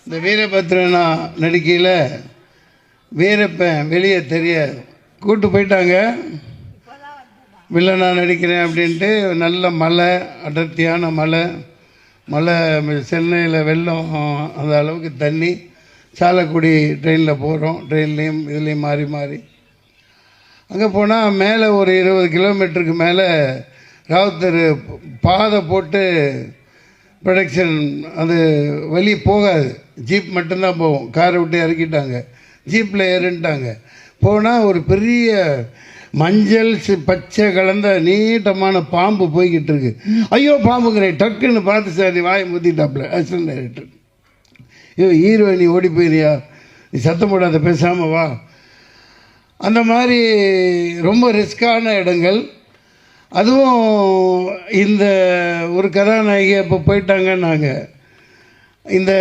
இந்த வீரபத்ரனா நடிக்கையில் வீரப்பன் வெளியே தெரியாது கூட்டு போயிட்டாங்க. வில்லனா நடிக்கிறேன் அப்படின்ட்டு. நல்ல மழை, அடர்த்தியான மழை. சென்னையில் வெள்ளம், அந்த அளவுக்கு தண்ணி. சாலக்குடி ட்ரெயினில் போகிறோம். ட்ரெயின்லேயும் இதுலேயும் மாறி மாறி அங்கே போனால் மேலே ஒரு 20 கிலோமீட்டருக்கு மேலே ராவுத்தர் பாதை போட்டு ப்ரொடக்ஷன், அது வழி போகாது, ஜீப் மட்டும்தான் போகும். காரை விட்டு இறக்கிட்டாங்க, ஜீப்பில் ஏறிட்டாங்க. போனால் ஒரு பெரிய மஞ்சள் பச்சை கலந்த நீட்டமான பாம்பு போய்கிட்டு இருக்கு. ஐயோ பாம்புங்கிறேன், டக்குன்னு பார்த்து சார் வாயை முத்திட்டாப்புல அசிஸ்டன்ட் டைரக்டர். ஐயோ ஹீரோயினி ஓடி போயிரியா, நீ சத்தம் போடாத பேசாமல் வா. அந்த மாதிரி ரொம்ப ரிஸ்கான இடங்கள். அதுவும் இந்த ஒரு கதாநாயகி அப்போ போயிட்டாங்க. நாங்கள் இந்த